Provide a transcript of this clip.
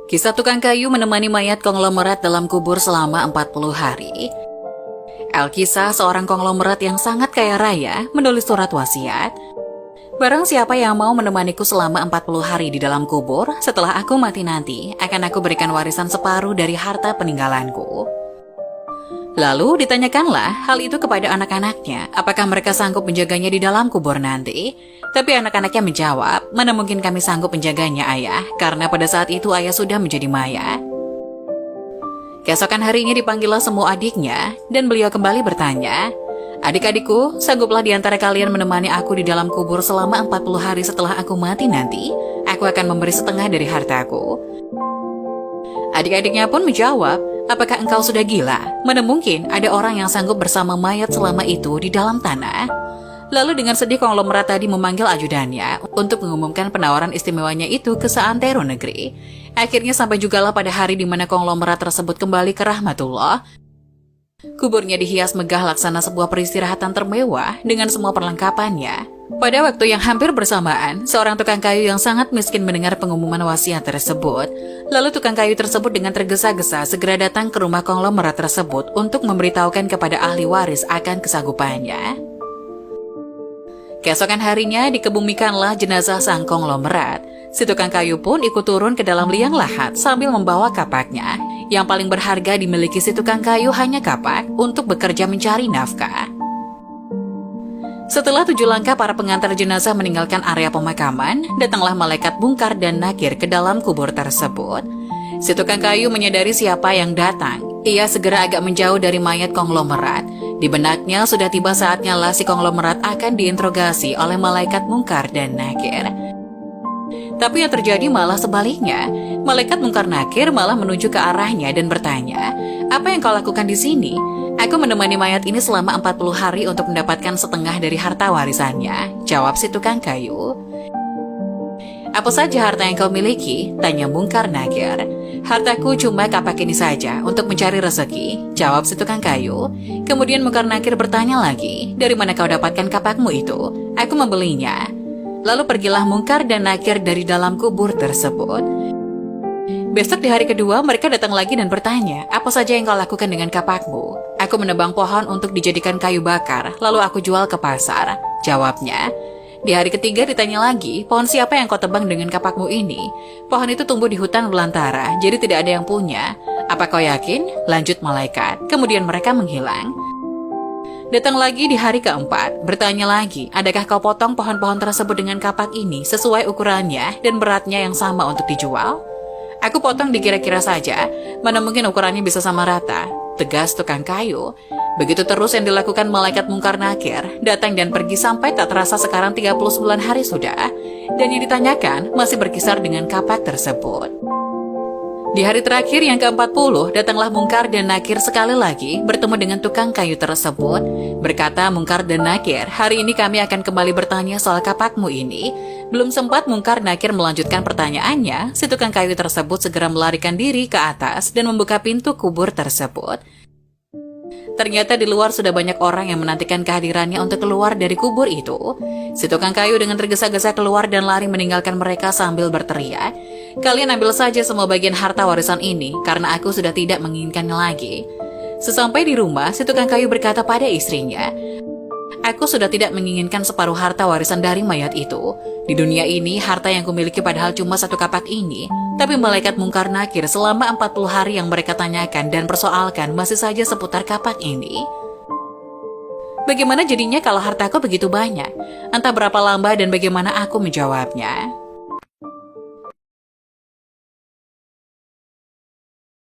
Kisah tukang kayu menemani mayat konglomerat dalam kubur selama 40 hari. Alkisah, seorang konglomerat yang sangat kaya raya, menulis surat wasiat. Barang siapa yang mau menemaniku selama 40 hari di dalam kubur, setelah aku mati nanti, akan aku berikan warisan separuh dari harta peninggalanku. Lalu ditanyakanlah hal itu kepada anak-anaknya, apakah mereka sanggup menjaganya di dalam kubur nanti. Tapi anak-anaknya menjawab, mana mungkin kami sanggup menjaganya ayah, karena pada saat itu ayah sudah menjadi mayat. Keesokan harinya dipanggillah semua adiknya, dan beliau kembali bertanya, adik-adikku, sangguplah di antara kalian menemani aku di dalam kubur selama 40 hari setelah aku mati nanti, aku akan memberi setengah dari hartaku. Adik-adiknya pun menjawab, apakah engkau sudah gila? Mana mungkin ada orang yang sanggup bersama mayat selama itu di dalam tanah? Lalu dengan sedih konglomerat tadi memanggil ajudannya untuk mengumumkan penawaran istimewanya itu ke seantero negeri. Akhirnya sampai jugalah pada hari di mana konglomerat tersebut kembali ke rahmatullah. Kuburnya dihias megah laksana sebuah peristirahatan termewah dengan semua perlengkapannya. Pada waktu yang hampir bersamaan, seorang tukang kayu yang sangat miskin mendengar pengumuman wasiat tersebut. Lalu tukang kayu tersebut dengan tergesa-gesa segera datang ke rumah konglomerat tersebut untuk memberitahukan kepada ahli waris akan kesanggupannya. Keesokan harinya dikebumikanlah jenazah sang konglomerat. Si tukang kayu pun ikut turun ke dalam liang lahat sambil membawa kapaknya. Yang paling berharga dimiliki si tukang kayu hanya kapak untuk bekerja mencari nafkah. Setelah 7 langkah para pengantar jenazah meninggalkan area pemakaman, datanglah malaikat Munkar dan Nakir ke dalam kubur tersebut. Si tukang kayu menyadari siapa yang datang. Ia segera agak menjauh dari mayat konglomerat. Di benaknya sudah tiba saatnya lah si konglomerat akan diinterogasi oleh malaikat Munkar dan Nakir. Tapi yang terjadi malah sebaliknya. Malaikat Munkar Nakir malah menuju ke arahnya dan bertanya, apa yang kau lakukan di sini? Aku menemani mayat ini selama 40 hari untuk mendapatkan setengah dari harta warisannya, jawab si tukang kayu. Apa saja harta yang kau miliki? Tanya Munkar Nakir. Hartaku cuma kapak ini saja untuk mencari rezeki, jawab si tukang kayu. Kemudian Munkar Nakir bertanya lagi, dari mana kau dapatkan kapakmu itu? Aku membelinya. Lalu pergilah Munkar dan Nakir dari dalam kubur tersebut. Besok di hari kedua mereka datang lagi dan bertanya, apa saja yang kau lakukan dengan kapakmu? Aku menebang pohon untuk dijadikan kayu bakar, lalu aku jual ke pasar, jawabnya. Di hari ketiga ditanya lagi, pohon siapa yang kau tebang dengan kapakmu ini? Pohon itu tumbuh di hutan belantara, jadi tidak ada yang punya. Apa kau yakin? Lanjut malaikat. Kemudian mereka menghilang. Datang lagi di hari keempat, bertanya lagi, adakah kau potong pohon-pohon tersebut dengan kapak ini sesuai ukurannya dan beratnya yang sama untuk dijual? Aku potong dikira-kira saja, mana mungkin ukurannya bisa sama rata, tegas tukang kayu. Begitu terus yang dilakukan malaikat Munkar Nakir, datang dan pergi sampai tak terasa sekarang 39 hari sudah, dan yang ditanyakan masih berkisar dengan kapak tersebut. Di hari terakhir yang ke-40, datanglah Munkar dan Nakir sekali lagi bertemu dengan tukang kayu tersebut. Berkata Munkar dan Nakir, hari ini kami akan kembali bertanya soal kapakmu ini. Belum sempat Munkar Nakir melanjutkan pertanyaannya, si tukang kayu tersebut segera melarikan diri ke atas dan membuka pintu kubur tersebut. Ternyata di luar sudah banyak orang yang menantikan kehadirannya untuk keluar dari kubur itu. Si tukang kayu dengan tergesa-gesa keluar dan lari meninggalkan mereka sambil berteriak, kalian ambil saja semua bagian harta warisan ini, karena aku sudah tidak menginginkannya lagi. Sesampai di rumah, si tukang kayu berkata pada istrinya, aku sudah tidak menginginkan separuh harta warisan dari mayat itu. Di dunia ini, harta yang kumiliki padahal cuma 1 kapak ini. Tapi malaikat Munkar Nakir selama 40 hari yang mereka tanyakan dan persoalkan masih saja seputar kapak ini. Bagaimana jadinya kalau hartaku begitu banyak? Entah berapa lamba dan bagaimana aku menjawabnya.